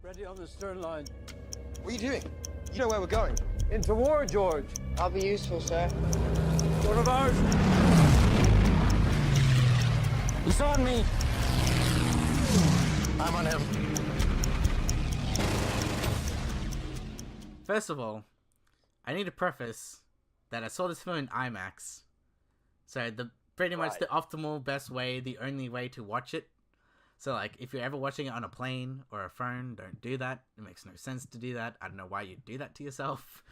Ready on the stern line. What are you doing? You know where we're going. Into war, George. I'll be useful, sir. One of ours. He's on me. I'm on him. First of all, I need to preface that I saw this film in IMAX. So pretty much the optimal, best way, the only way to watch it. So like, if you're ever watching it on a plane or a phone, don't do that. It makes no sense to do that. I don't know why you'd do that to yourself.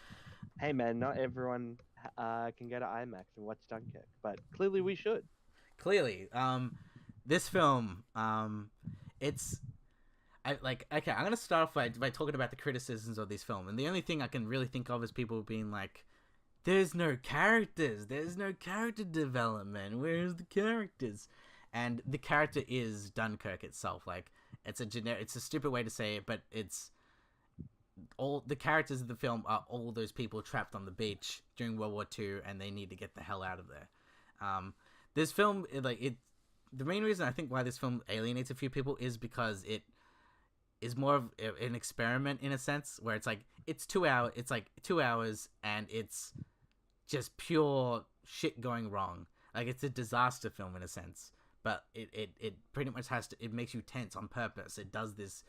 Hey man, not everyone can go to IMAX and watch Dunkirk, but clearly we should. Clearly, this film, I'm gonna start off by talking about the criticisms of this film, and the only thing I can really think of is people being like, "There's no characters. There's no character development. Where's the characters?" And the character is Dunkirk itself. Like, it's a stupid way to say it, but it's all the characters of the film are all those people trapped on the beach during World War II, and they need to get the hell out of there. This film, the main reason I think why this film alienates a few people is because it is more of an experiment in a sense, where it's like it's 2 hours and it's just pure shit going wrong. Like, it's a disaster film in a sense, but it pretty much it makes you tense on purpose. It does this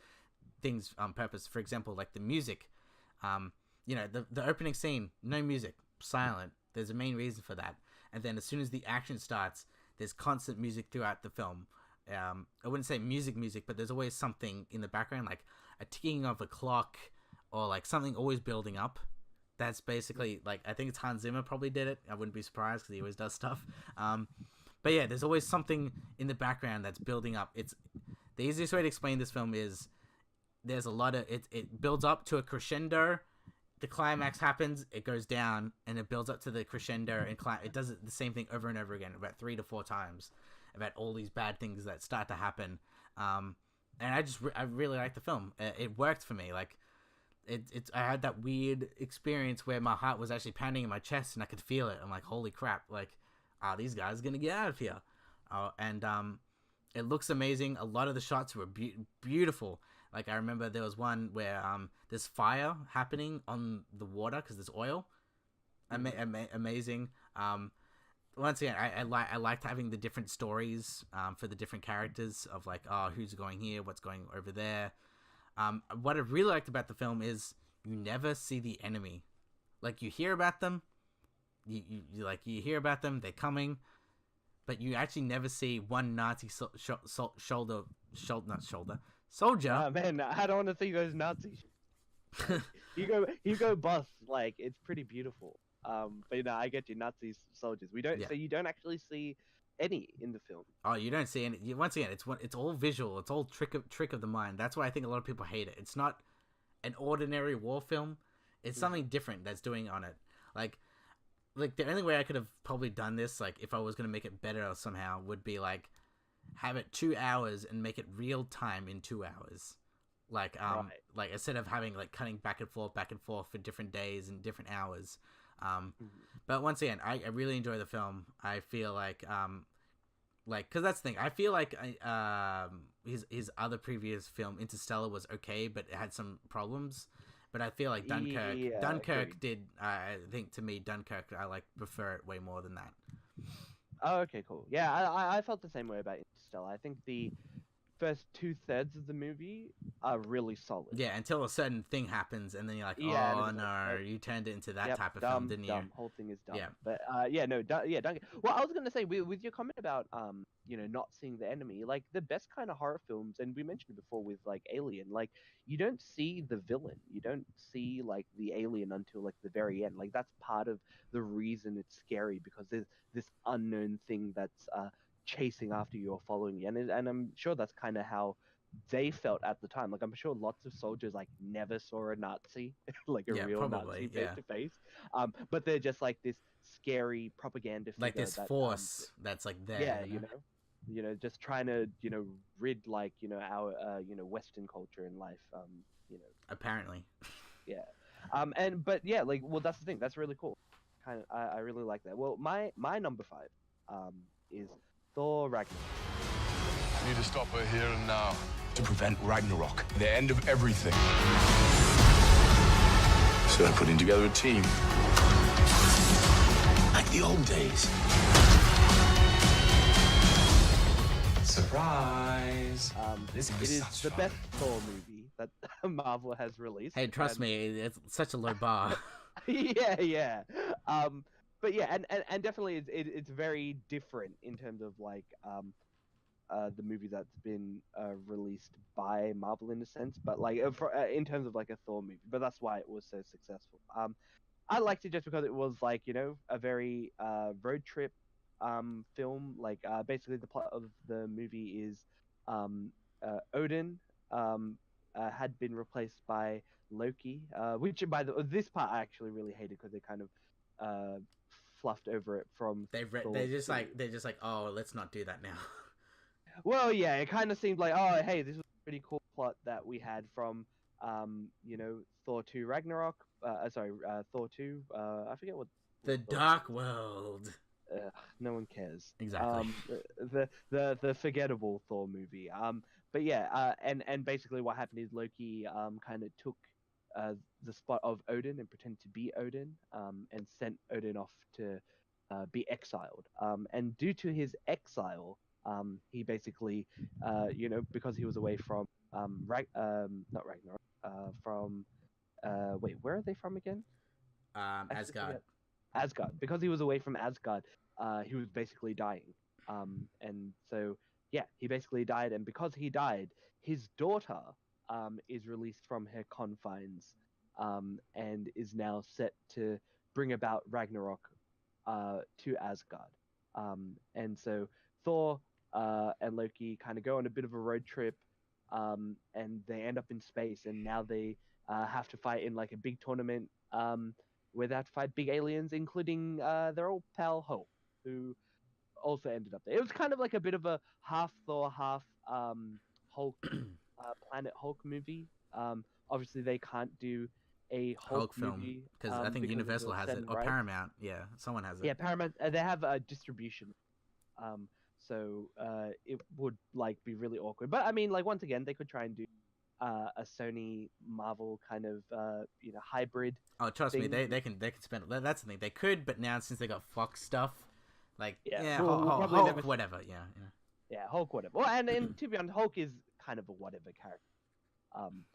things on purpose. For example, like the music, the opening scene, no music, silent. There's a main reason for that. And then as soon as the action starts, there's constant music throughout the film. I wouldn't say music, but there's always something in the background, like a ticking of a clock, or like something always building up. That's basically, like, I think it's Hans Zimmer probably did it. I wouldn't be surprised because he always does stuff. But yeah, there's always something in the background that's building up. It's the easiest way to explain this film is there's a lot of it builds up to a crescendo. The climax happens, it goes down, and it builds up to the crescendo, and it does the same thing over and over again, about 3 to 4 times, about all these bad things that start to happen. And I really like the film. It worked for me. Like, I had that weird experience where my heart was actually pounding in my chest, and I could feel it. I'm like, holy crap! Like, these guys are gonna get out of here. And it looks amazing. A lot of the shots were beautiful. Like, I remember there was one where there's fire happening on the water because there's oil. Amazing. Once again, I liked having the different stories for the different characters of like, who's going here, what's going over there. What I really liked about the film is you never see the enemy. Like, you hear about them, you hear about them, they're coming, but you actually never see one Nazi soldier. Oh man, I don't want to see those Nazis. You go bust, like, it's pretty beautiful. But I get you, Nazi soldiers. So you don't actually see any in the film. Oh, you don't see any. Once again, it's all visual. It's all trick of the mind. That's why I think a lot of people hate it. It's not an ordinary war film. It's something different that's doing on it. Like the only way I could have probably done this, like, if I was gonna make it better somehow, would be like have it 2 hours and make it real time in 2 hours. Like like instead of having like cutting back and forth for different days and different hours. But once again, I really enjoy the film. I feel like because that's the thing. I feel like his other previous film, Interstellar, was okay, but it had some problems. But I feel like Dunkirk did. I think, to me, Dunkirk, I prefer it way more than that. Oh, okay, cool. Yeah, I felt the same way about Interstellar. I think the first 2/3 of the movie are really solid. Yeah, until a certain thing happens, and then you're like, oh no, you turned it into that type of film, didn't you? Whole thing is dumb. Yeah. But Dunkirk. Well, I was gonna say with your comment about not seeing the enemy, like, the best kind of horror films, and we mentioned it before with like Alien, like, you don't see the villain, you don't see like the alien until like the very end. Like, that's part of the reason it's scary, because there's this unknown thing that's chasing after you or following you, and I'm sure that's kind of how they felt at the time. Like, I'm sure lots of soldiers like never saw a Nazi, like a real Nazi face to face, but they're just like this scary propaganda figure, like this force that's like there. Yeah, just trying to rid like our Western culture and life. Apparently. Yeah. But yeah, like, well, that's the thing. That's really cool. I really like that. Well, my number 5 is Thor Ragnarok. I need to stop her here and now. to prevent Ragnarok, the end of everything. So I'm putting together a team. Like the old days. Surprise! It is the best Thor movie that Marvel has released. Hey, trust me, it's such a low bar. yeah. But yeah, and definitely it's very different in terms of like the movie that's been released by Marvel in a sense, but like in terms of like a Thor movie. But that's why it was so successful. I liked it just because it was like, you know, a very road trip film. Like basically the plot of the movie is Odin had been replaced by Loki, which this part I actually really hated because they kind of fluffed over it from They're just like, oh, let's not do that now. Well, yeah, it kind of seemed like, oh, hey, this was a pretty cool plot that we had from you know, Thor 2 Ragnarok. Thor 2. I forget what. The Dark World. No one cares. Exactly. The forgettable Thor movie. But yeah, and basically what happened is Loki kind of took the spot of Odin and pretended to be Odin, and sent Odin off to be exiled. And due to his exile, he basically, you know, because he was away from not Ragnarok, from wait, where are they from again? Asgard. Asgard. Because he was away from Asgard, he was basically dying. And so yeah, he basically died, and because he died, his daughter is released from her confines, and is now set to bring about Ragnarok to Asgard. And so Thor and Loki kind of go on a bit of a road trip, and they end up in space, and now they have to fight in like a big tournament where they have to fight big aliens, including their old pal Hulk, who also ended up there. It was kind of like a bit of a half Thor, half Hulk, Planet Hulk movie. Obviously, they can't do a Hulk film movie because I think Universal has it, or Paramount. Yeah, someone has it. Yeah, Paramount. They have a distribution. So it would like be really awkward. But I mean, like once again, they could try and do a Sony Marvel kind of you know, hybrid. Oh, trust me, thing. they can spend. That's the thing, they could, but now since they got Fox stuff, like we'll Hulk, whatever. Yeah. Hulk, whatever. Well, and to be honest, Hulk is kind of a whatever character.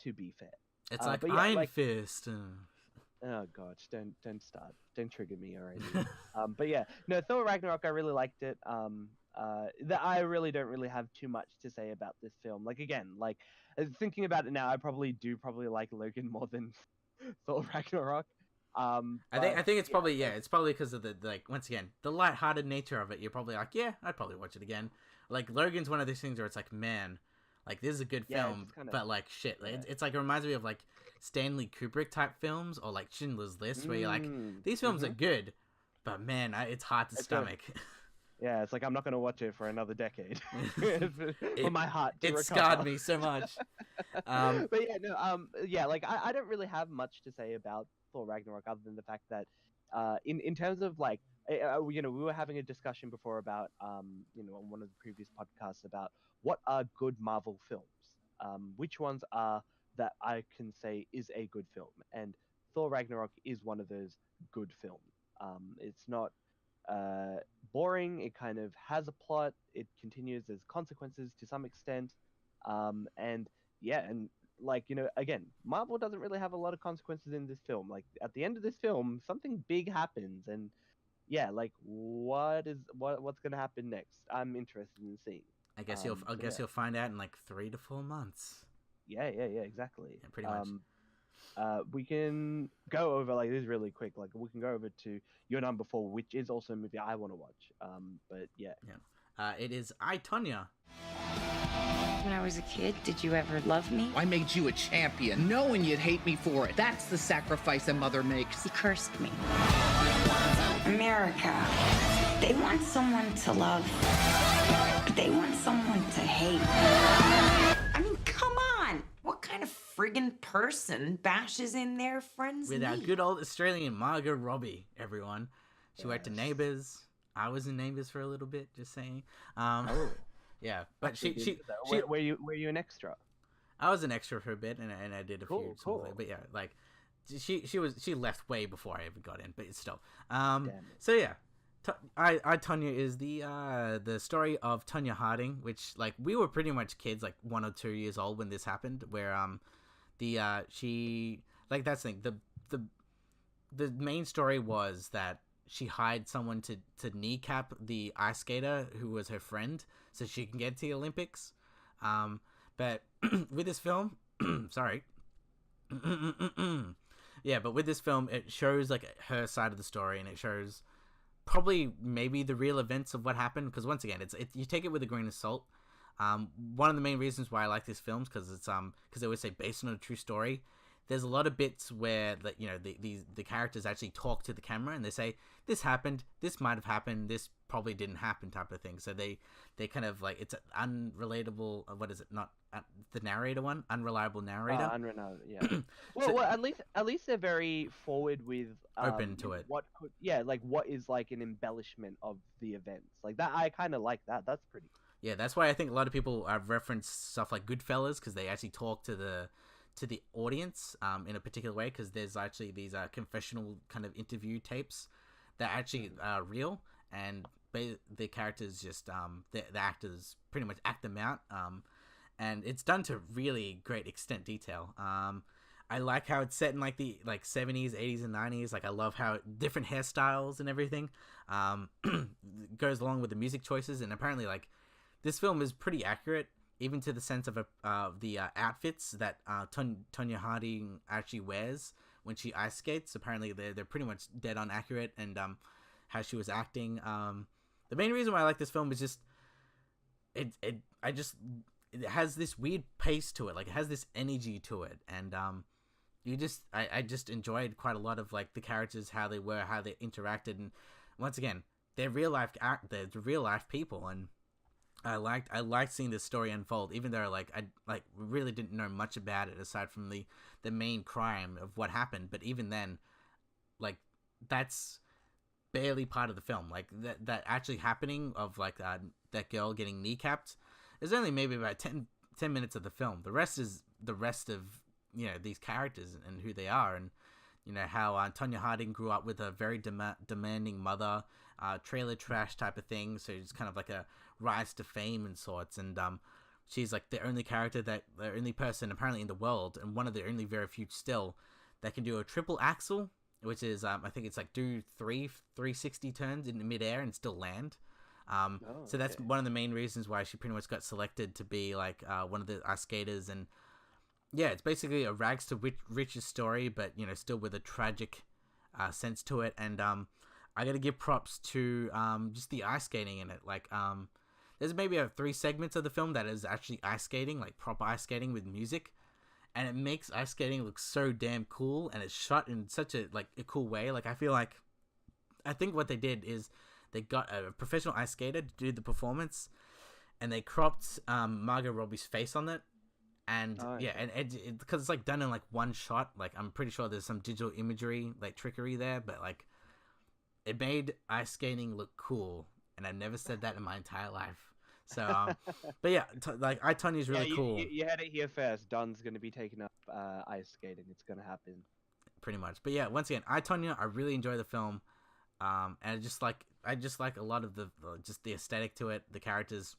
To be fair, it's like yeah, Iron Fist. Oh god, don't start, don't trigger me already. But yeah, no, Thor Ragnarok, I really liked it. I really don't really have too much to say about this film. Like again, like thinking about it now, I probably like Logan more than Thor Ragnarok. I think it's probably it's probably because of the, like, once again, the lighthearted nature of it. You're probably like, yeah, I'd probably watch it again. Like Logan's one of these things where it's like, man, like this is a good film, but like shit, it's like, it reminds me of like Stanley Kubrick type films, or like Schindler's List, where you're like, these films are good, but man, it's hard to stomach. Yeah, it's like I'm not going to watch it for another decade. For my heart to recover. Scarred me so much. But yeah, no, yeah, like I don't really have much to say about Thor Ragnarok other than the fact that, in terms of like, you know, we were having a discussion before about, you know, on one of the previous podcasts about what are good Marvel films, which ones are that I can say is a good film, and Thor Ragnarok is one of those good films. It's not boring. It kind of has a plot. It continues. There's consequences to some extent, and yeah, and like, you know, again, Marvel doesn't really have a lot of consequences in this film. Like at the end of this film, something big happens, and yeah, like what's gonna happen next? I'm interested in seeing. I guess you'll find out in like 3 to 4 months. Yeah, exactly. Yeah, pretty much. We can go over, like, this really quick. Like, we can go over to your number 4, which is also a movie I want to watch. But yeah. It is I, Tonya. When I was a kid, did you ever love me? I made you a champion, knowing you'd hate me for it. That's the sacrifice a mother makes. You cursed me. America. They want someone to love, but they want someone to hate. I mean, come on. What kind of friggin' person bashes in their friend's With our knee? good old Australian Margot Robbie, everyone. She worked in Neighbours. I was in Neighbours for a little bit, just saying. Yeah, but she were you an extra? I was an extra for a bit, and I did a few small things. But yeah, like she left way before I ever got in, but still. So yeah. I Tonya is the story of Tonya Harding, which like we were pretty much kids, like 1 or 2 years old when this happened, where she like that's the thing. The main story was that she hired someone to kneecap the ice skater who was her friend so she can get to the Olympics. But with this film, sorry. Yeah, but with this film, it shows like her side of the story, and it shows probably maybe the real events of what happened, because once again you take it with a grain of salt. One of the main reasons why I like these films, because it's because they always say based on a true story. There's a lot of bits where that the characters actually talk to the camera and they say this happened, this might have happened, this probably didn't happen type of thing. So they kind of like, it's an unrelatable, what is it, not the narrator one, unreliable narrator. Unreliable, yeah. well, at least they're very forward with open to it. What is like an embellishment of the events like that. I kind of like that. That's pretty cool. Yeah, that's why I think a lot of people have referenced stuff like Goodfellas, because they actually talk to the audience in a particular way, because there's actually these confessional kind of interview tapes that actually are real, and the characters just the actors pretty much act them out, and it's done to really great extent detail. I like how it's set in like the 70s, 80s, and 90s. Like I love how different hairstyles and everything goes along with the music choices, and apparently like this film is pretty accurate, even to the sense of the outfits that Tonya Harding actually wears when she ice skates. Apparently they're pretty much dead on accurate, and how she was acting. The main reason why I like this film is just it has this weird pace to it, like it has this energy to it, and I just enjoyed quite a lot of like the characters, how they were, how they interacted, and once again they're real life people, and I liked seeing this story unfold, even though I really didn't know much about it aside from the main crime of what happened. But even then, like that's barely part of the film. Like that actually happening of like that girl getting kneecapped is only maybe about 10 minutes of the film. The rest is the rest of these characters and who they are, and how Tonya Harding grew up with a very demanding mother, trailer trash type of thing. So it's kind of like a rise to fame and sorts, and she's like the only person apparently in the world, and one of the only very few still that can do a triple axel, which is I think it's like do 360 turns in midair and still land. So that's one of the main reasons why she pretty much got selected to be like one of the ice skaters. And yeah, it's basically a rags to riches story, but still with a tragic sense to it. And I gotta give props to just the ice skating in it. Like there's maybe 3 segments of the film that is actually ice skating, like proper ice skating with music, and it makes ice skating look so damn cool, and it's shot in such a cool way. Like I think what they did is they got a professional ice skater to do the performance, and they cropped Margot Robbie's face on it. And and because it's like done in like one shot, like I'm pretty sure there's some digital imagery like trickery there, but like it made ice skating look cool, and I've never said that in my entire life. So but yeah, Tonya's really cool. You had it here first. Don's gonna be taking up ice skating. It's gonna happen pretty much. But yeah, once again, Tonya, I really enjoy the film, and I just like a lot of the just the aesthetic to it, the characters.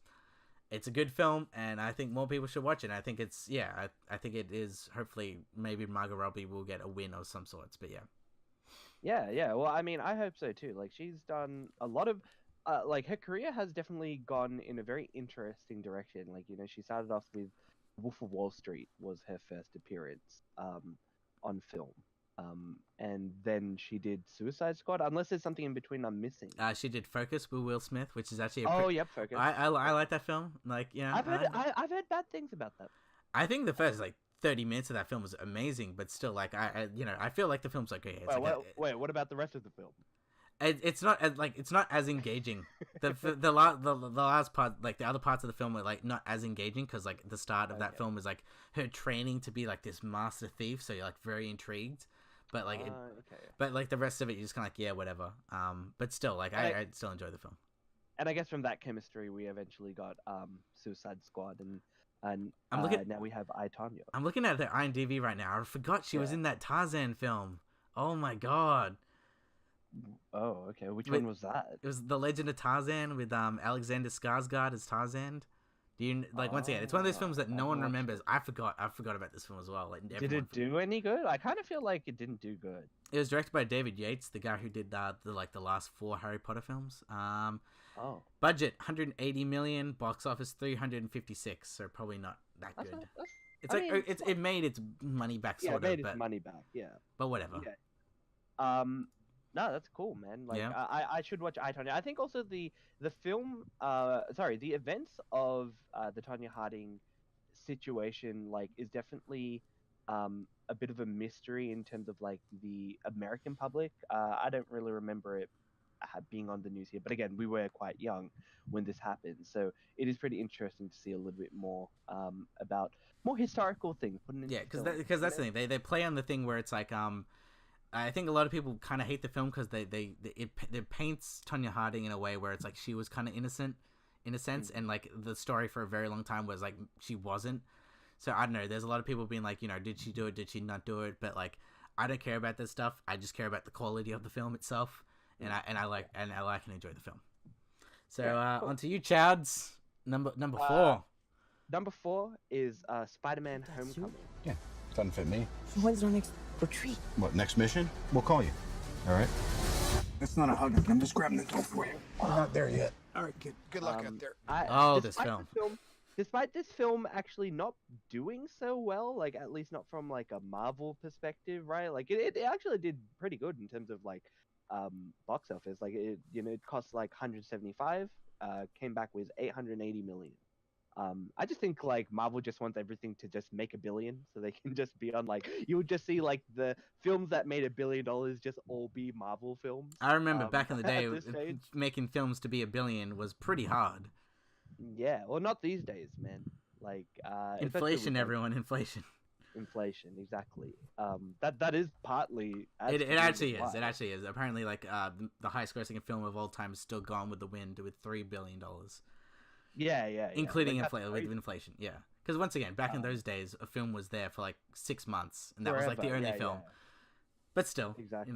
It's a good film, and I think more people should watch it. I think it's I think it is. Hopefully, maybe Margot Robbie will get a win of some sorts. But yeah. Well, I mean, I hope so too. Like she's done a lot of, like her career has definitely gone in a very interesting direction. Like she started off with Wolf of Wall Street was her first appearance on film. And then she did Suicide Squad, unless there's something in between I'm missing. She did Focus with Will Smith, which is actually Focus. I like that film. Like I've heard bad things about that. I think the first 30 minutes of that film was amazing, but still I feel like the film's okay. Wait, what about the rest of the film? It's not as engaging. The last part, like the other parts of the film, are not as engaging, because the start of that film is her training to be this master thief, so you're very intrigued. But but the rest of it, you're just kind of whatever. But still, I still enjoy the film. And I guess from that chemistry, we eventually got Suicide Squad, and And I'm looking- now we have I, Tonya. I'm looking at the IMDb right now. I forgot she was in that Tarzan film. Oh my god. Oh, okay. Which Wait. one was that? It was The Legend of Tarzan with Alexander Skarsgård as Tarzan. Do you like once again? It's one of those films that no one remembers. I forgot about this film as well. Like, Did it do any good? I kind of feel like it didn't do good. It was directed by David Yates, the guy who did the last 4 Harry Potter films. Budget 180 million, box office 356. So probably not that good. It made its money back sort of. Yeah, it made its money back. Yeah. But whatever. Yeah. No, that's cool, man. Like, I should watch I, Tonya. I think also the film, the events of the Tonya Harding situation, like, is definitely a bit of a mystery in terms of like the American public. I don't really remember it being on the news here, but again, we were quite young when this happened, so it is pretty interesting to see a little bit more about more historical things. Because that's the thing. They play on the thing where it's like I think a lot of people kind of hate the film because it paints Tonya Harding in a way where it's like she was kind of innocent in a sense, and like the story for a very long time was like she wasn't. So I don't know. There's a lot of people being like, did she do it? Did she not do it? But like, I don't care about this stuff. I just care about the quality of the film itself, and I like and enjoy the film. So cool. On to you, Chowds. Number 4. Number 4 is Spider-Man: Homecoming. Yeah, doesn't fit me. So when's our next retreat? What, next mission? We'll call you. All right? That's not a hug. I'm just grabbing the door for you. We're not there yet. All right, kid. Good luck out there. This film. Despite this film actually not doing so well, like at least not from like a Marvel perspective, right? Like it actually did pretty good in terms of like box office. Like it cost like 175, came back with 880 million. I just think like Marvel just wants everything to just make $1 billion, so they can just be on like you would just see like the films that made $1 billion just all be Marvel films. I remember back in the day, making films to be $1 billion was pretty hard. Yeah, well, not these days, man. Like inflation, everyone, inflation. Inflation, exactly. That is partly. It actually is. It actually is. Apparently, like the highest grossing film of all time is still Gone with the Wind with $3 billion. Yeah. Including with inflation, yeah. Because once again, back in those days, a film was there for like 6 months, and that was like the only film. Yeah. But still, exactly.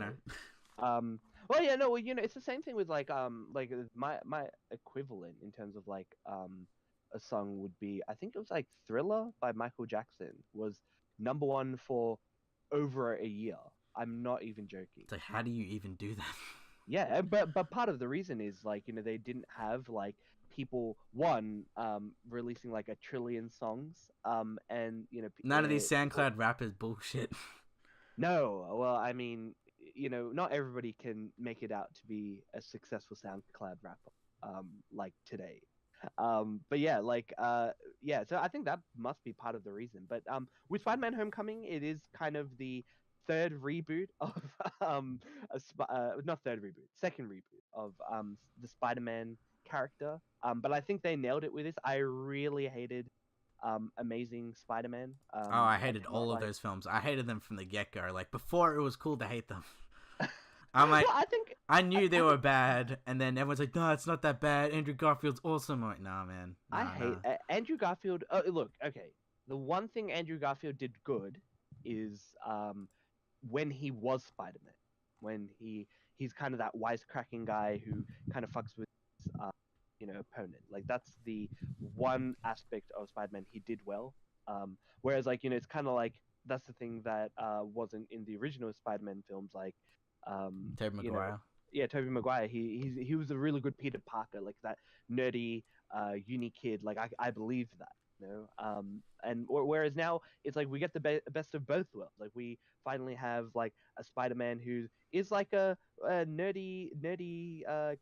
Well, yeah, no, it's the same thing with like my equivalent in terms of like a song would be, I think it was like Thriller by Michael Jackson was #1 for over a year. I'm not even joking. It's like, how do you even do that? Yeah, but part of the reason is like they didn't have like people releasing like 1 trillion songs and none of these SoundCloud rappers bullshit. No, well, I mean, not everybody can make it out to be a successful SoundCloud rapper like today. But yeah, like so I think that must be part of the reason. But with Spider-Man: Homecoming, it is kind of the third reboot of second reboot of the Spider-Man character. But I think they nailed it with this. I really hated Amazing Spider-Man. I hated all of those films. I hated them from the get-go. Like, before it was cool to hate them. I'm like, well, I knew they were bad, and then everyone's like, no, it's not that bad. Andrew Garfield's awesome. I'm like, nah, man. Nah, I hate Andrew Garfield. Look, okay. The one thing Andrew Garfield did good is when he was Spider-Man. When he's kind of that wisecracking guy who kind of fucks with his, opponent. Like, that's the one aspect of Spider-Man he did well. Whereas, like, it's kind of like, that's the thing that wasn't in the original Spider-Man films, like, Tobey Maguire. Tobey Maguire. He was a really good Peter Parker, like that nerdy, uni kid. Like, I believed that, and whereas now it's like we get the best of both worlds. Like, we finally have like a Spider-Man who is like a nerdy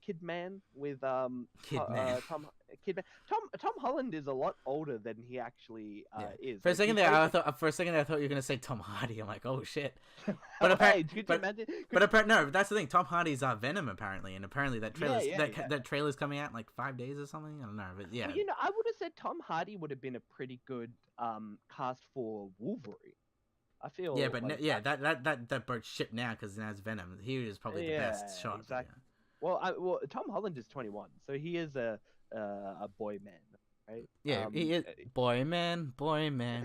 kid man with Tom Holland is a lot older than he actually is. For a second there, I thought you were gonna say Tom Hardy. I'm like, oh shit. But apparently, no. That's the thing. Tom Hardy's Venom apparently, and apparently that trailer's coming out in like 5 days or something. I don't know, but yeah. Well, I would have said Tom Hardy would have been a pretty good cast for Wolverine. I feel. Yeah, but like that boat shipped now because now it's Venom. He is probably the best shot. Exactly. Yeah. Well, Tom Holland is 21, so he is a boy man. right? Yeah, he is boy man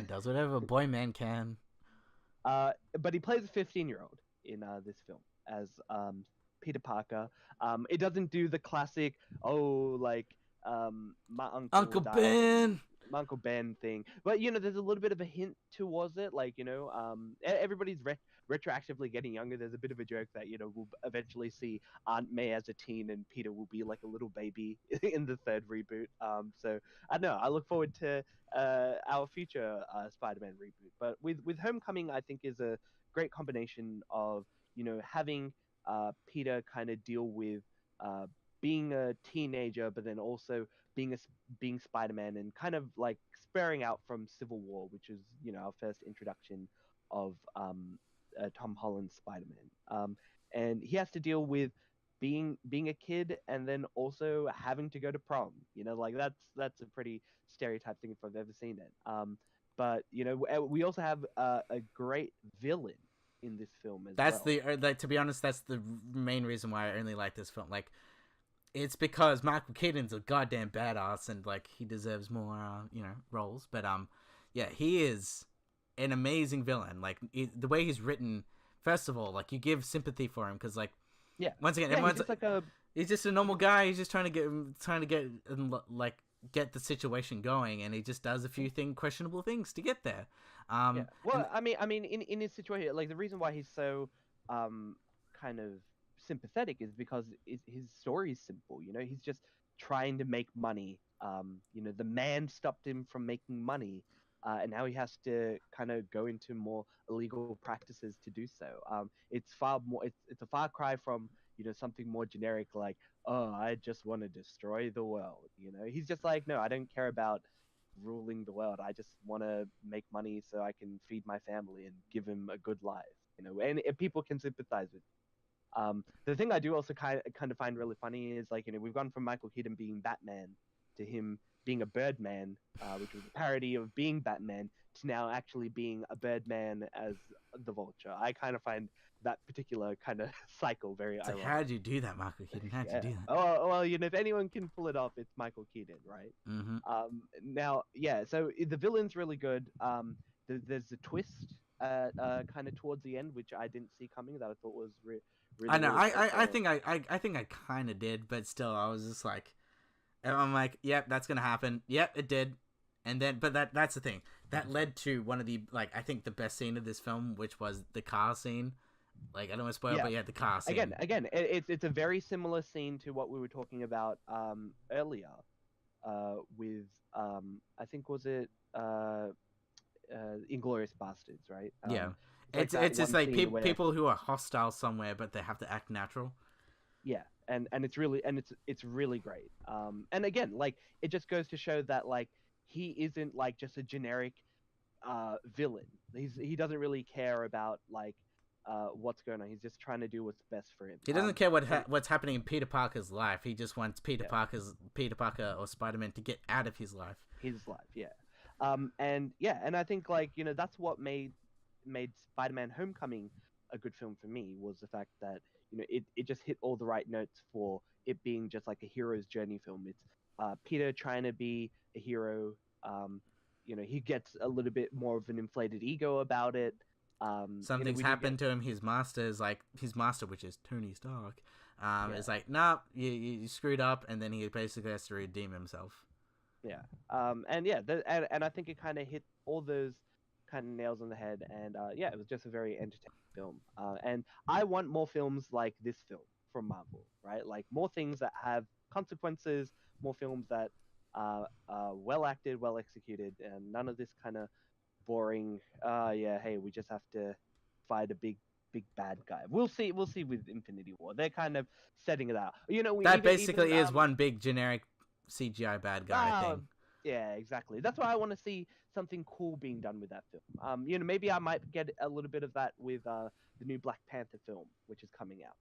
does whatever a boy man can. But he plays a 15-year-old in this film as Peter Parker. It doesn't do the classic my Uncle died, Ben. my Uncle Ben thing, but there's a little bit of a hint towards it. Like everybody's retroactively getting younger. There's a bit of a joke that we'll eventually see Aunt May as a teen and Peter will be like a little baby in the third reboot. So I don't know. I look forward to our future Spider-Man reboot. But with Homecoming, I think is a great combination of having Peter kind of deal with being a teenager, but then also being Spider-Man, and kind of like sparing out from Civil War, which is our first introduction of Tom Holland's Spider-Man. And he has to deal with being a kid, and then also having to go to prom. Like that's a pretty stereotype thing if I've ever seen it. But we also have a great villain in this film as well. To be honest, that's the main reason why I only like this film. Like, it's because Michael Keaton's a goddamn badass, and like he deserves more roles. But yeah, he is an amazing villain. Like the way he's written, first of all, like you give sympathy for him because once again, everyone's he's just he's just a normal guy. He's just trying to get the situation going, and he just does a few questionable things to get there. Well, I mean, in his situation, like the reason why he's so kind of sympathetic is because his story is simple. He's just trying to make money. The man stopped him from making money, and now he has to kind of go into more illegal practices to do so. It's far more. It's a far cry from something more generic like, oh, I just want to destroy the world. He's just like, no, I don't care about ruling the world. I just want to make money so I can feed my family and give him a good life. And people can sympathize with. The thing I do also kind of find really funny is like we've gone from Michael Keaton being Batman to him being a Birdman, which was a parody of being Batman, to now actually being a Birdman as the Vulture. I kind of find that particular kind of cycle very ironic. How'd you do that, Michael Keaton? How'd you do that? Oh well, if anyone can pull it off, it's Michael Keaton, right? Mm-hmm. Now, yeah. So the villain's really good. There's a twist kind of towards the end, which I didn't see coming, that I thought was really. I know. I think I kind of did, but still, I was just like, I'm like, yep, that's gonna happen. Yep, it did. And then, but that's the thing that led to one of the I think the best scene of this film, which was the car scene. Like, I don't want to spoil, but yeah, the car scene. Again, it's a very similar scene to what we were talking about earlier, with I think was it Inglourious Bastards, right? Yeah. It's just like people who are hostile somewhere, but they have to act natural. Yeah, and it's really great. And again, like it just goes to show that like he isn't like just a generic villain. He doesn't really care about like what's going on. He's just trying to do what's best for him. He doesn't care what's happening in Peter Parker's life. He just wants Peter Parker or Spider-Man to get out of his life. Yeah. And I think like that's what made Spider-Man Homecoming a good film for me, was the fact that it just hit all the right notes for it being just like a hero's journey film. It's Peter trying to be a hero. He gets a little bit more of an inflated ego about it. Something's happened to him. His master, which is Tony Stark, is like, nah, you screwed up, and then he basically has to redeem himself. Yeah. And I think it kind of hit all those kind of nails on the head, and it was just a very entertaining film. And I want more films like this film from Marvel, right? Like more things that have consequences, more films that are well acted, well executed, and none of this kind of boring. Hey, we just have to fight a big bad guy. We'll see with Infinity War. They're kind of setting it out. That basically is one big generic CGI bad guy thing. Yeah, exactly. That's why I want to see something cool being done with that film. Maybe I might get a little bit of that with the new Black Panther film, which is coming out.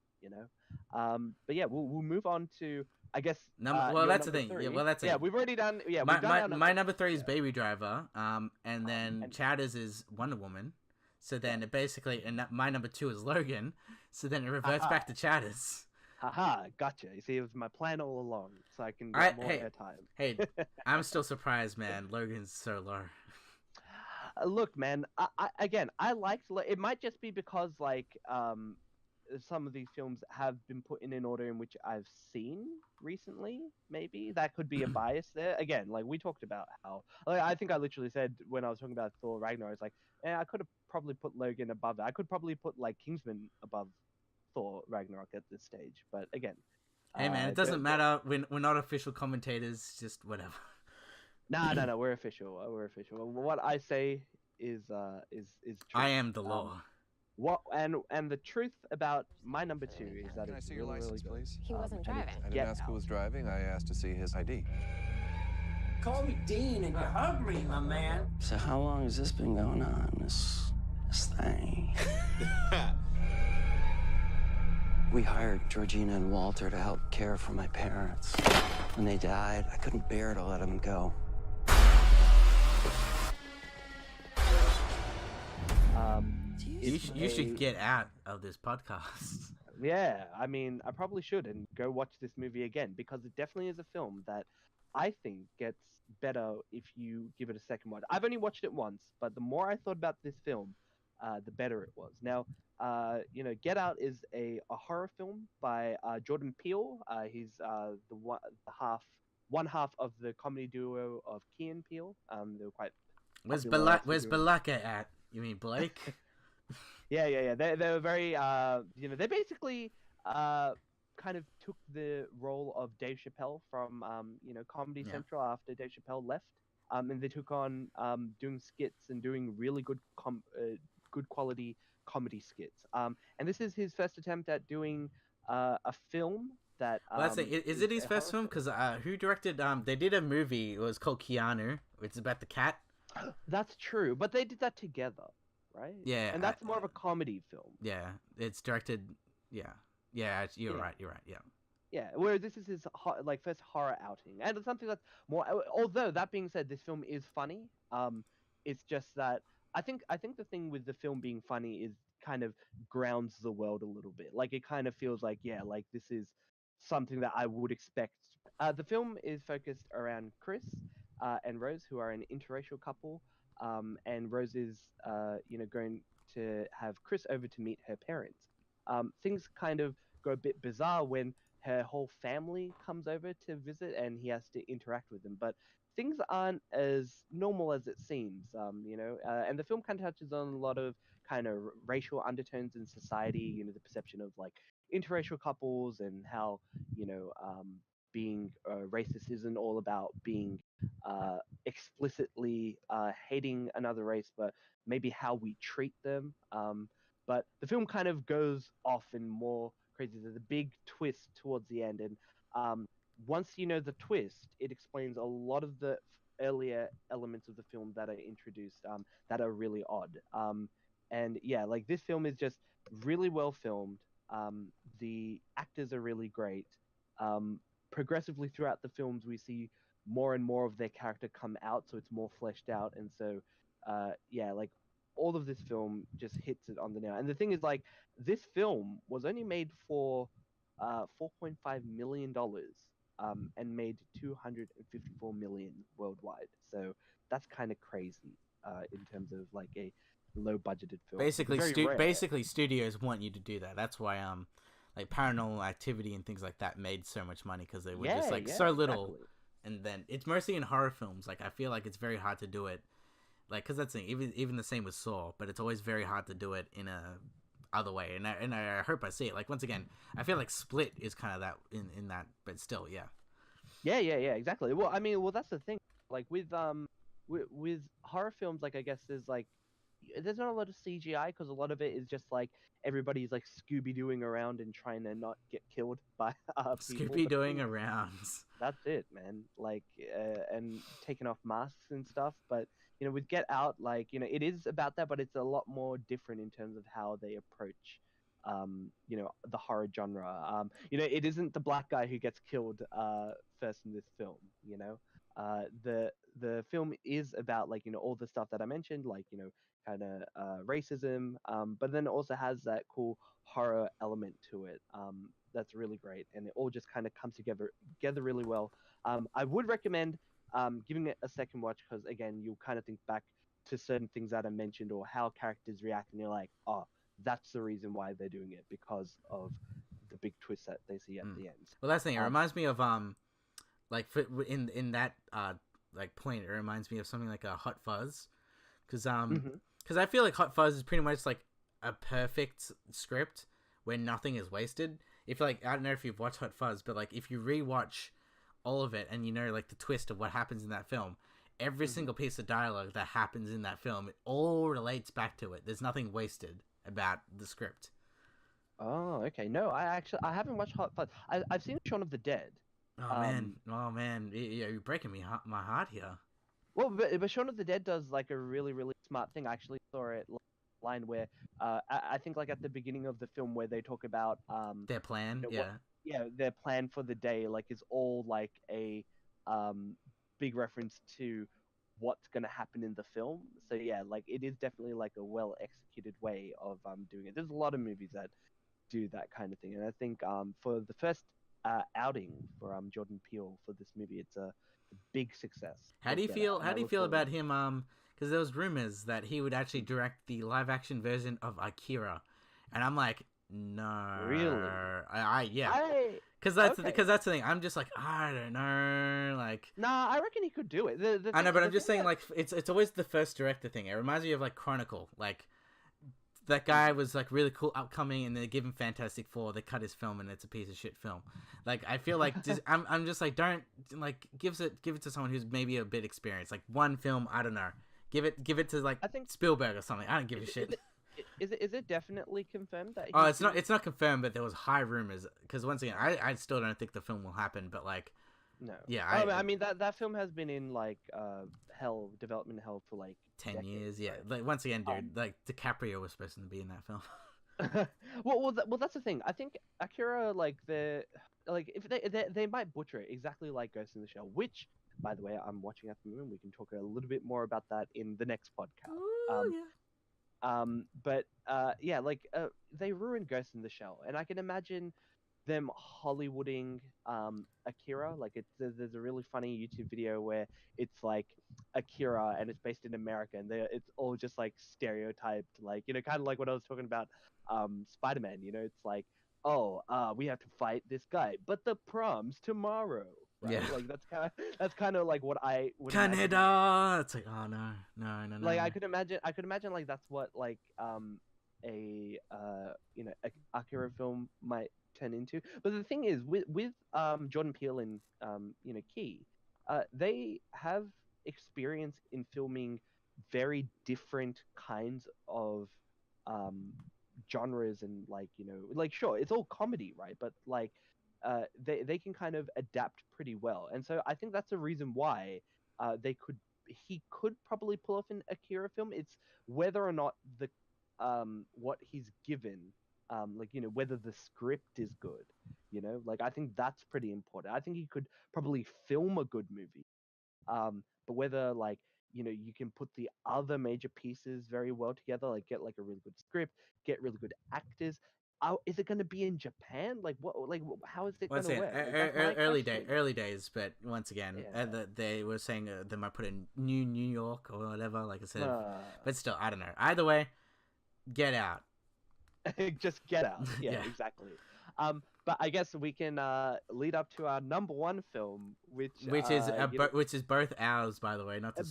But yeah, we'll move on to, I guess. That's the thing. 3. Yeah, well, that's it. Yeah, we've already done. Yeah, my number 3 is Baby Driver. And then Chowder's is Wonder Woman. So then it basically, and my number 2 is Logan. So then it reverts back to Chowder's. Haha, gotcha. You see, it was my plan all along, so I can I get more hey airtime. hey, I'm still surprised, man. Logan's so low. Look, man. I liked. It might just be because some of these films have been put in an order in which I've seen recently. Maybe that could be a bias there. Again, like we talked about how. Like, I think I literally said when I was talking about Thor Ragnarok, I was like, I could have probably put Logan above it. I could probably put like Kingsman above Thor Ragnarok at this stage. But again, Hey man, it doesn't matter. We're not official commentators. Just whatever. No. We're official. We're official. What I say is true. I am the law. What and the truth about my number 2 is that Can I it's see really, your license, really good. please? He wasn't driving. I didn't ask who was driving. I asked to see his ID. Call me Dean and you hug me, my man. So how long has this been going on, this thing? We hired Georgina and Walter to help care for my parents. When they died, I couldn't bear to let them go. You should get out of this podcast. Yeah, I mean, I probably should and go watch this movie again because it definitely is a film that I think gets better if you give it a second watch. I've only watched it once, but the more I thought about this film, the better it was. Now, Get Out is a horror film by Jordan Peele. He's one half of the comedy duo of Key and Peele. They were quite. Where's popular Balaka at? You mean Blake? Yeah. They were very, they basically kind of took the role of Dave Chappelle from, Comedy Central after Dave Chappelle left. And they took on doing skits and doing really good good quality comedy skits. And this is his first attempt at doing a film that. Well, that's it. Is it his first film? Because who directed? They did a movie. It was called Keanu. It's about the cat. That's true, but they did that together, right? Yeah, and that's more of a comedy film. Yeah, it's directed. Yeah. You're right. Yeah. Yeah, whereas this is his first horror outing, and it's something that's more. Although that being said, this film is funny. It's just that I think the thing with the film being funny is kind of grounds the world a little bit. Like it kind of feels like this is something that I would expect. The film is focused around Chris and Rose, who are an interracial couple. And Rose is going to have Chris over to meet her parents. Things kind of go a bit bizarre when her whole family comes over to visit and he has to interact with them. But things aren't as normal as it seems, and the film kind of touches on a lot of kind of racial undertones in society, the perception of like interracial couples and how, being racist isn't all about being explicitly hating another race, but maybe how we treat them. But the film kind of goes off in more crazy. There's a big twist towards the end, and once you know the twist, it explains a lot of the earlier elements of the film that are introduced that are really odd. And yeah, like this film is just really well filmed. The actors are really great. Progressively throughout the films, we see more and more of their character come out, so it's more fleshed out. And so, like all of this film just hits it on the nail. And the thing is, like, this film was only made for $4.5 million and made $254 million worldwide. So that's kind of crazy in terms of like a low budgeted film. Basically, studios want you to do that. That's why like Paranormal Activity and things like that made so much money because they were just like so little. Exactly. And then it's mostly in horror films. Like I feel like it's very hard to do it, like because that's the thing. Even the same with Saw, but it's always very hard to do it in a other way. And I hope I see it. Like once again, I feel like Split is kind of that in that, but still, yeah. Yeah, exactly. Well, I mean, that's the thing. Like with horror films, like I guess there's not a lot of CGI because a lot of it is just like everybody's like Scooby-Dooing around and trying to not get killed by people. Scooby-Dooing around. That's it, man. Like and taking off masks and stuff. But with Get Out, like it is about that, but it's a lot more different in terms of how they approach the horror genre. It isn't the black guy who gets killed first in this film. The film is about like all the stuff that I mentioned, like kind of racism, but then it also has that cool horror element to it. That's really great, and it all just kind of comes together really well. I would recommend giving it a second watch because again, you'll kind of think back to certain things that I mentioned or how characters react, and you're like, oh, that's the reason why they're doing it because of the big twist that they see at the end. Well, that's the thing. It reminds me of like in that like point, it reminds me of something like a Hot Fuzz, because I feel like Hot Fuzz is pretty much like a perfect script where nothing is wasted. If like I don't know if you've watched Hot Fuzz, but like if you rewatch all of it and you know like the twist of what happens in that film, every single piece of dialogue that happens in that film, it all relates back to it. There's nothing wasted about the script. Oh, okay. No, I haven't watched Hot Fuzz. I've seen Shaun of the Dead. Oh man, you're breaking my heart here. Well, but Shaun of the Dead does like a really smart thing. I actually saw it line where I think like at the beginning of the film where they talk about their plan, their plan for the day like is all like a big reference to what's going to happen in the film. So yeah, like it is definitely like a well executed way of doing it. There's a lot of movies that do that kind of thing, and I think for the first outing for Jordan Peele for this movie, it's a big success. How do you feel about him? Because there was rumors that he would actually direct the live action version of Akira, and I'm like, no, really? Because that's the thing. I'm just like, I don't know, like. Nah, I reckon he could do it. I know, but I'm just saying, like, it's always the first director thing. It reminds me of like Chronicle, like. That guy was like really cool, upcoming, and they give him Fantastic Four. They cut his film, and it's a piece of shit film. Like I feel like I'm just like don't like give it to someone who's maybe a bit experienced. Like one film, I don't know. Give it to like I think Spielberg or something. I don't give a shit. Is it definitely confirmed that? Oh, it's not confirmed, but there was high rumors. Because once again, I still don't think the film will happen. But like, no, yeah, I mean that film has been in like development hell for like 10 decades, years. Yeah, right? like once again, dude, like DiCaprio was supposed to be in that film. well, that's the thing. I think Akira, like if they might butcher it exactly like Ghost in the Shell, which, by the way, I'm watching at the moment. We can talk a little bit more about that in the next podcast. But they ruined Ghost in the Shell, and I can imagine them Hollywooding Akira. Like there's a really funny YouTube video where it's like Akira and it's based in America, and it's all just like stereotyped, like kind of like what I was talking about Spider-Man. It's like, we have to fight this guy, but the prom's tomorrow. Right? Yeah, like that's kind of like what I would Canada. It's like, oh no. Like I could imagine like that's what like Akira film might turn into. But the thing is with Jordan Peele and Key, they have experience in filming very different kinds of genres, and like sure, it's all comedy, right? But like they can kind of adapt pretty well, and so I think that's the reason why he could probably pull off an Akira film. It's whether or not the what he's given, whether the script is good, like I think that's pretty important. I think he could probably film a good movie, but whether you can put the other major pieces very well together, like get like a really good script, get really good actors. Is it going to be in Japan? Like what? Like how is it going to work? Early days, but once again, they were saying they might put in New York or whatever. Like I said, but still, I don't know. Either way, Get Out. Just Get Out. Yeah, exactly. But I guess we can lead up to our number one film, which is both ours, by the way, not to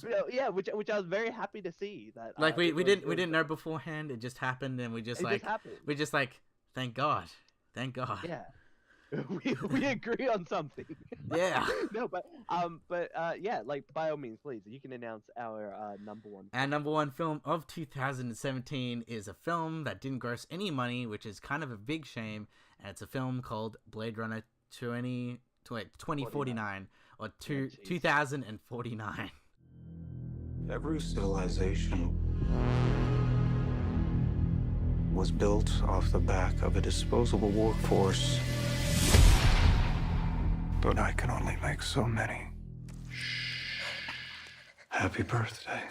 which I was very happy to see that. Like we didn't know beforehand. It just happened, and we just like thank God. Yeah. we agree on something. Yeah. No, but like by all means, please, you can announce our number one. Our number one film of 2017 is a film that didn't gross any money, which is kind of a big shame, and it's a film called Blade Runner 2049 or 2049. Every civilization was built off the back of a disposable workforce. But I can only make so many. Happy birthday.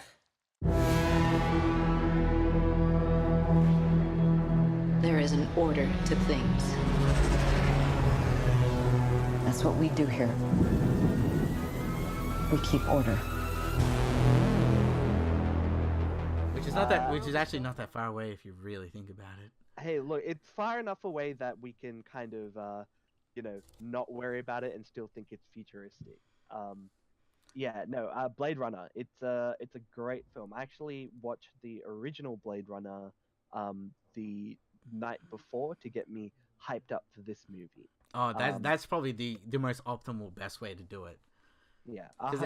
order to things. That's what we do here. We keep order. Which is actually not that far away if you really think about it. Hey, look, it's far enough away that we can kind of, not worry about it and still think it's futuristic. Blade Runner. It's a great film. I actually watched the original Blade Runner the night before to get me hyped up for this movie. Oh, that's probably the most optimal, best way to do it. Yeah, because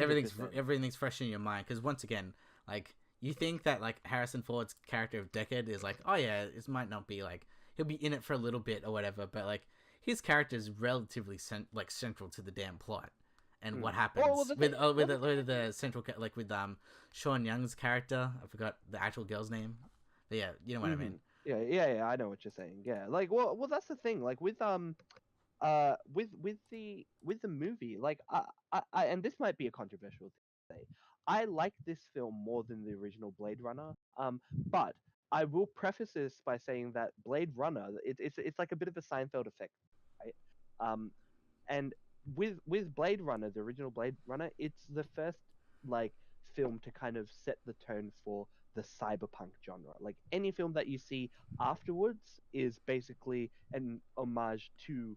everything's fresh in your mind. Because once again, like, you think that like Harrison Ford's character of Deckard is like, oh yeah, this might not be like he'll be in it for a little bit or whatever, but like his character is relatively central to the damn plot and what happens with the central like with Sean Young's character. I forgot the actual girl's name, but yeah, you know what I mean. Yeah, I know what you're saying. Yeah, like, well, that's the thing. Like with the movie, like I and this might be a controversial thing to say. I like this film more than the original Blade Runner. But I will preface this by saying that Blade Runner, it's like a bit of a Seinfeld effect, right? And with Blade Runner, the original Blade Runner, it's the first like film to kind of set the tone for the cyberpunk genre. Like any film that you see afterwards is basically an homage to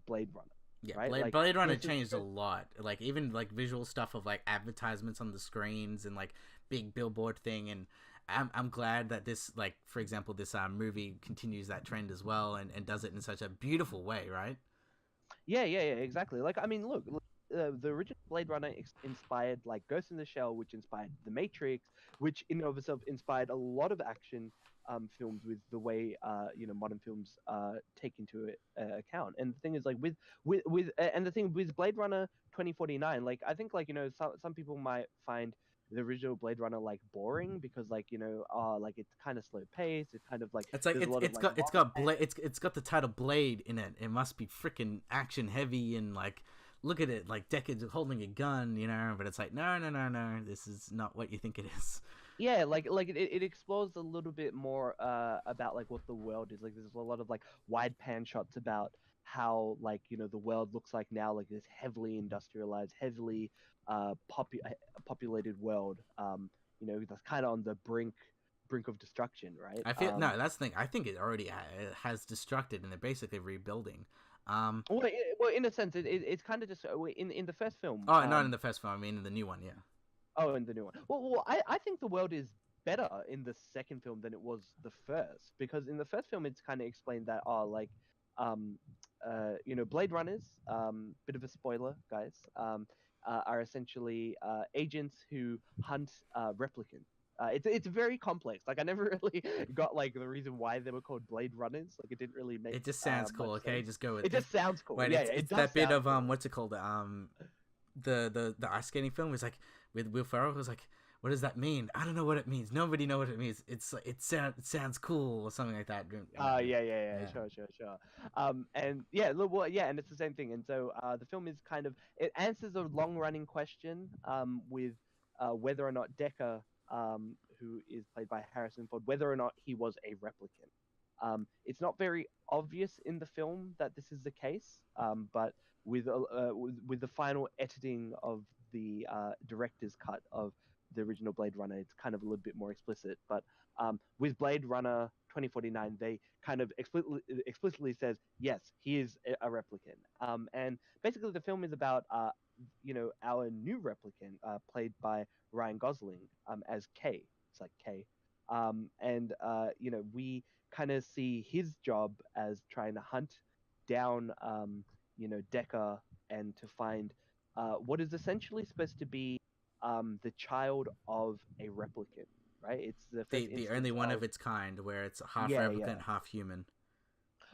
Blade Runner. Yeah, right? Blade Runner changed a lot. Like even like visual stuff of like advertisements on the screens and like big billboard thing. And I'm glad that this, like, for example, this movie continues that trend as well and does it in such a beautiful way, right? Yeah, exactly. Like, I mean, look, the original Blade Runner inspired like Ghost in the Shell, which inspired The Matrix, which in and of itself inspired a lot of action films with the way modern films take into account. And the thing is, like, and the thing with Blade Runner 2049, like, I think, like, some people might find the original Blade Runner like boring because, like, like it's kind of slow paced. It's kind of like it's got the title Blade in it. It must be freaking action heavy and like, look at it, like Deckard's holding a gun, but it's like, no, this is not what you think it is. Yeah, like it explores a little bit more about like what the world is like. There's a lot of like wide pan shots about how, like, the world looks like now, like this heavily industrialized, heavily populated world. That's kind of on the brink of destruction, right? I feel no, that's the thing. I think it already has destructed, and they're basically rebuilding. Well, in a sense, it's kind of just in the first film. Oh, not in the first film. I mean, in the new one, yeah. Oh, in the new one. Well, I think the world is better in the second film than it was the first, because in the first film it's kind of explained that Blade Runners, bit of a spoiler, guys, are essentially agents who hunt replicants. It's very complex. Like, I never really got like the reason why they were called Blade Runners. Like, it didn't really make. It just sounds cool. Okay, sense. Just go with it. It just sounds cool. Wait, yeah, it's that bit of what's it called? The ice skating film was like with Will Ferrell. It was like, what does that mean? I don't know what it means. Nobody knows what it means. It sounds cool or something like that. Yeah. Sure. And yeah, and it's the same thing. And so the film is kind of, it answers a long running question with whether or not Deckard, who is played by Harrison Ford, whether or not he was a replicant. It's not very obvious in the film that this is the case, but with the final editing of the director's cut of the original Blade Runner, it's kind of a little bit more explicit. But with Blade Runner 2049, they kind of explicitly says, yes, he is a replicant. And basically the film is about our new replicant, played by Ryan Gosling, as K. It's like K. We kind of see his job as trying to hunt down Deckard and to find what is essentially supposed to be the child of a replicant, right? It's the only one of its kind, where it's half replicant, half human.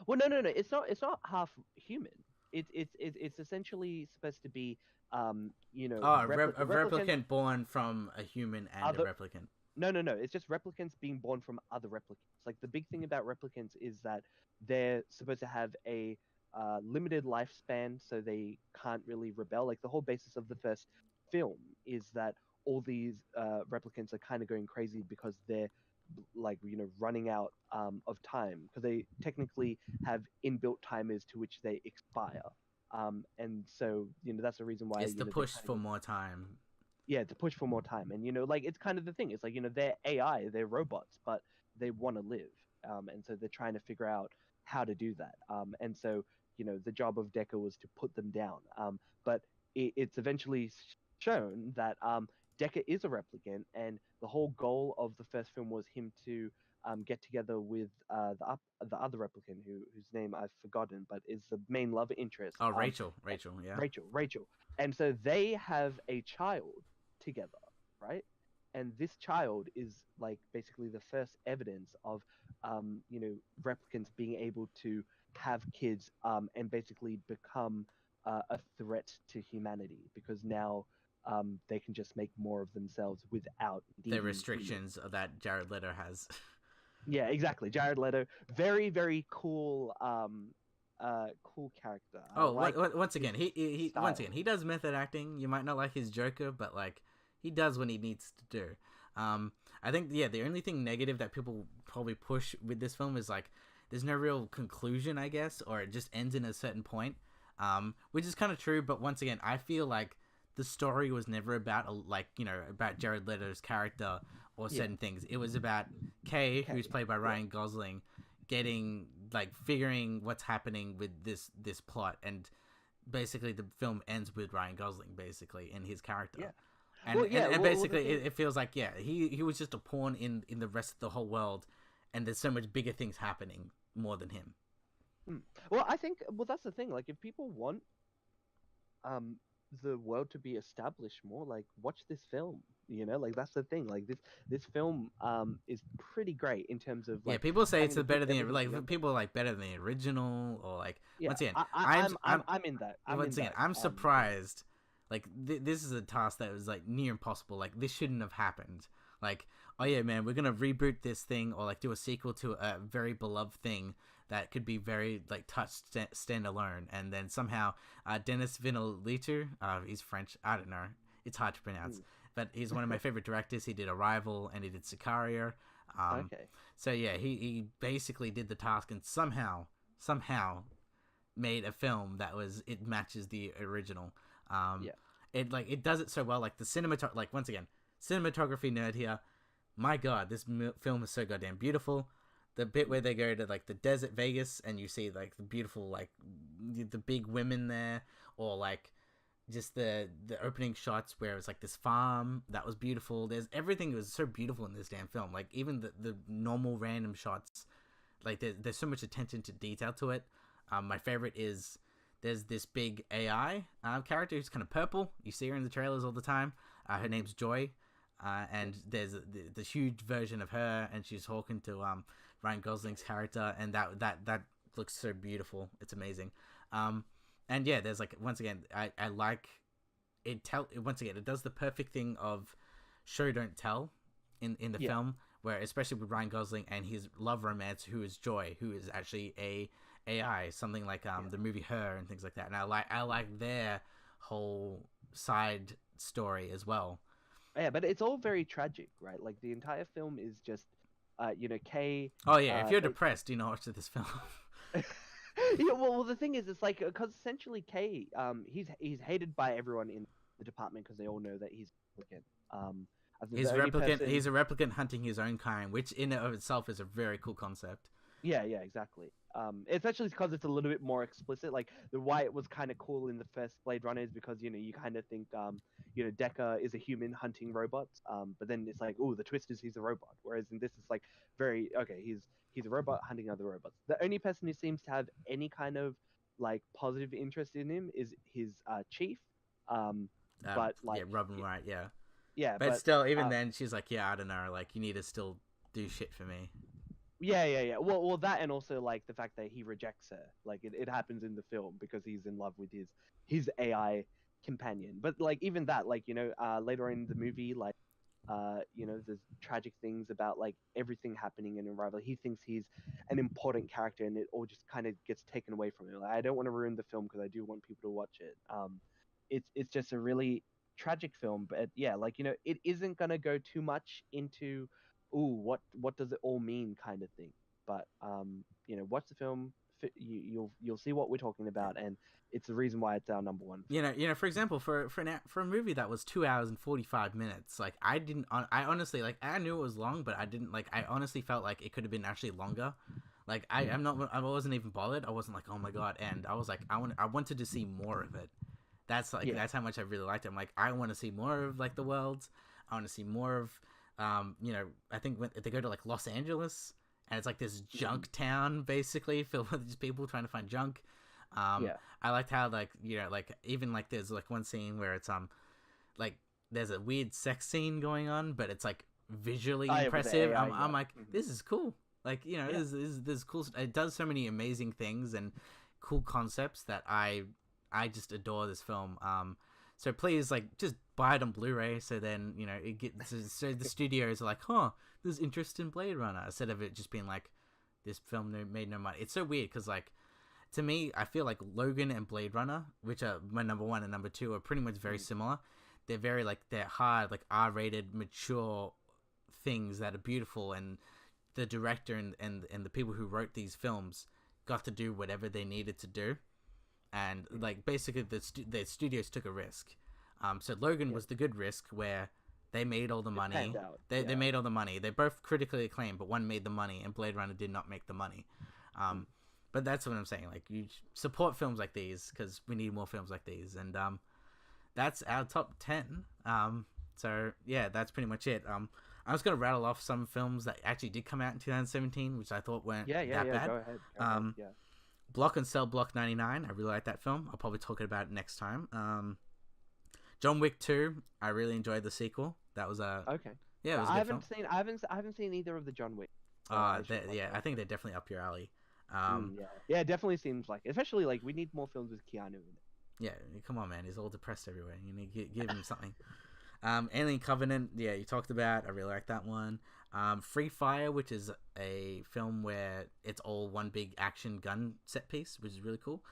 Well, no. It's not half human. It's essentially supposed to be a replicant born from a human and a replicant. No. It's just replicants being born from other replicants. Like, the big thing about replicants is that they're supposed to have a limited lifespan, so they can't really rebel. Like, the whole basis of the first film is that all these replicants are kind of going crazy because they're like running out of time, because they technically have inbuilt timers to which they expire. And so that's the reason why It's the they push kind for of, more time. yeah, to push for more time. And like it's kind of the thing. It's like they're AI, they're robots, but they want to live. And so they're trying to figure out how to do that. And so the job of Decker was to put them down. But it's eventually shown that Decker is a replicant, and the whole goal of the first film was him to get together with the other replicant whose name I've forgotten, but is the main love interest. Oh, Rachel, yeah. Rachel. And so they have a child together, right? And this child is like basically the first evidence of replicants being able to have kids and basically become a threat to humanity, because now they can just make more of themselves without The restrictions that Jared Leto has. Yeah, exactly. Jared Leto, very very cool cool character. Once again, he does method acting. You might not like his Joker, but like he does what he needs to do. I think the only thing negative that people probably push with this film is like there's no real conclusion, I guess, or it just ends in a certain point, which is kind of true. But once again, I feel like the story was never about about Jared Leto's character or certain things. It was about Kay, who's played by Ryan Gosling, figuring what's happening with this plot, and basically the film ends with Ryan Gosling basically in his character. Yeah. And basically it feels like he was just a pawn in the rest of the whole world, and there's so much bigger things happening more than him. Well, I think that's the thing. Like, if people want the world to be established more, like, watch this film. Like, that's the thing. Like, this film is pretty great in terms of like. People say it's better than people like better than the original, or like once again, I'm in that. I'm surprised. Like this is a task that was like near impossible. Like, this shouldn't have happened. Like, oh yeah, man, we're gonna reboot this thing, or like do a sequel to a very beloved thing that could be very like standalone, and then somehow Denis Villeneuve, he's French, I don't know, it's hard to pronounce, but he's one of my favorite directors. He did Arrival and he did Sicario. Okay. So yeah, he basically did the task and somehow made a film that matches the original. It does it so well. Like the once again, cinematography nerd here. My God, this film is so goddamn beautiful. The bit where they go to like the desert Vegas and you see like the beautiful like the big women there, or like just the opening shots where it's like this farm that was beautiful. There's everything that was so beautiful in this damn film. Like even the normal random shots, like there's so much attention to detail to it. My favorite is there's this big AI character who's kind of purple. You see her in the trailers all the time. Her name's Joy. And there's the huge version of her, and she's talking to Ryan Gosling's character, and that looks so beautiful. It's amazing. And yeah, there's like, once again, I like it. Once again, it does the perfect thing of show don't tell in the film, where especially with Ryan Gosling and his love romance, who is Joy, who is actually a AI, something like the movie Her and things like that. And I like their whole side story as well. Yeah, but it's all very tragic, right? Like the entire film is just, Kay. Oh yeah, if you're depressed, do not watch this film. Yeah, well, the thing is, it's like because essentially Kay, he's hated by everyone in the department because they all know that he's replicant. He's a replicant hunting his own kind, which in and of itself is a very cool concept. Yeah, exactly. Especially because it's a little bit more explicit. Like why it was kind of cool in the first Blade Runner is because you kind of think Decker is a human hunting robots, but then it's like, oh, the twist is he's a robot. Whereas in this, it's like very okay. He's a robot hunting other robots. The only person who seems to have any kind of like positive interest in him is his chief. But like Robin Wright, yeah. Yeah, but still, even then, she's like, yeah, I don't know, like you need to still do shit for me. Yeah. Well, that, and also like the fact that he rejects her. Like it happens in the film because he's in love with his AI companion. But like even that, like later in the movie, like there's tragic things about like everything happening in Arrival. He thinks he's an important character, and it all just kind of gets taken away from him. Like, I don't want to ruin the film because I do want people to watch it. It's just a really tragic film, but yeah, like it isn't gonna go too much into ooh, what does it all mean kind of thing. But watch the film. You'll see what we're talking about, and it's the reason why it's our number one. For example, for a movie that was 2 hours and 45 minutes, like I honestly, like, I knew it was long, but I honestly felt like it could have been actually longer. Like I wasn't even bothered. I wasn't like, oh my god, and I was like, I wanted to see more of it. That's how much I really liked it. I'm like, I want to see more of like the worlds. I want to see more of, I think when they go to like Los Angeles, and it's like this junk town basically filled with these people trying to find junk. I liked how like even like there's like one scene where it's like there's a weird sex scene going on, but it's like visually impressive. I'm like, this is cool. Like, this is cool. It does so many amazing things and cool concepts that I just adore this film. So please, like, just buy it on Blu-ray. So then, it gets, so the studios are like, there's interest in Blade Runner, instead of it just being like, this film made no money. It's so weird because, like, to me, I feel like Logan and Blade Runner, which are my number 1 and number 2, are pretty much very similar. They're very, like, they're hard, like, R-rated, mature things that are beautiful, and the director and the people who wrote these films got to do whatever they needed to do. And like basically the studios took a risk. So Logan was the good risk, where they made all the money. They made all the money. They're both critically acclaimed, but one made the money, and Blade Runner did not make the money. But that's what I'm saying. Like, you support films like these because we need more films like these. And that's our top 10. So yeah, that's pretty much it. I was gonna rattle off some films that actually did come out in 2017, which I thought weren't that bad. Go ahead. Block and Cell Block 99. I really like that film. I'll probably talk about it next time. John Wick 2. I really enjoyed the sequel. That was okay. Yeah, it was a good film. I haven't seen either of the John Wick. I think they're definitely up your alley. Yeah, it definitely seems like, especially like we need more films with Keanu in it. Yeah, come on, man. He's all depressed everywhere. You need to give him something. Alien Covenant, yeah, you talked about. I really like that one. Free Fire, which is a film where it's all one big action gun set piece, which is really cool.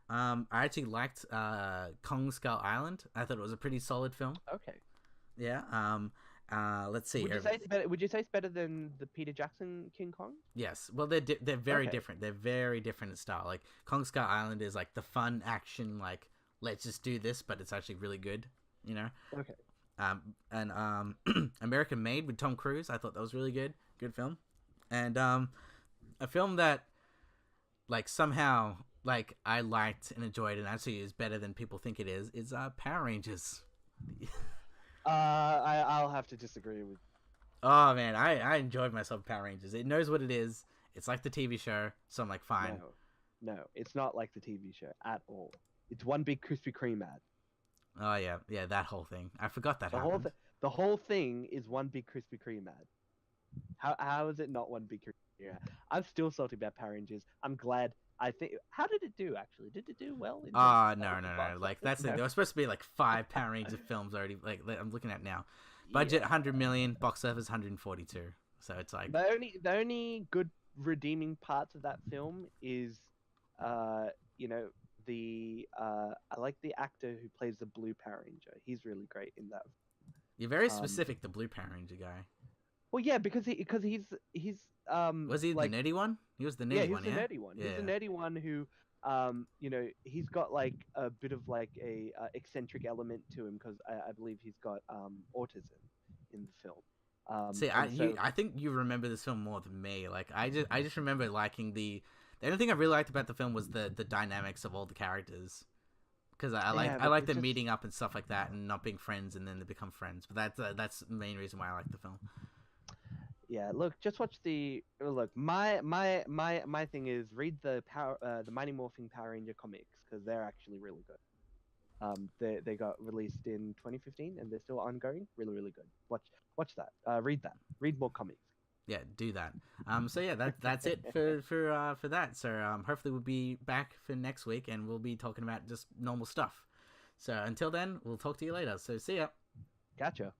I actually liked Kong Skull Island. I thought it was a pretty solid film. Okay. Yeah. Let's see. Would you say it's better than the Peter Jackson King Kong? Yes. Well, they're very different. They're very different in style. Like, Kong Skull Island is like the fun action, like, let's just do this, but it's actually really good. Okay. And American Made with Tom Cruise. I thought that was really good film. And a film that like somehow like I liked and enjoyed and actually is better than people think it is Power Rangers. I'll have to disagree with. Oh man, I enjoyed myself with Power Rangers. It knows what it is. It's like the TV show, so I'm like, fine. No, it's not like the TV show at all. It's one big Krispy Kreme ad. Oh yeah, that whole thing. I forgot that happened. The whole thing is one big Krispy Kreme ad. How is it not one big Krispy Kreme ad? I'm still salty about Power Rangers. I'm glad. How did it do actually? Did it do well? No. Like that's it. There was supposed to be like 5 Power Ranger films already. Like I'm looking at now. Budget 100 million, box office 142. So it's like the only good redeeming parts of that film is I like the actor who plays the Blue Power Ranger. He's really great in that. You're very specific, the Blue Power Ranger guy. Well, yeah, because he's was he like, the nerdy one? He was the nerdy one. Yeah, he's the nerdy one. He's the nerdy one who he's got like a bit of like a eccentric element to him because I believe he's got autism in the film. See, I think you remember this film more than me. Like I just remember liking the only thing I really liked about the film was the dynamics of all the characters, because I like them meeting up and stuff like that and not being friends and then they become friends. But that's the main reason why I like the film. Yeah, look, just watch my thing is read the Mighty Morphin Power Ranger comics because they're actually really good. They got released in 2015 and they're still ongoing. Really, really good. Watch that. Read that. Read more comics. Yeah, do that. So yeah, that's it for that. So hopefully we'll be back for next week and we'll be talking about just normal stuff. So until then, we'll talk to you later. So see ya. Gotcha.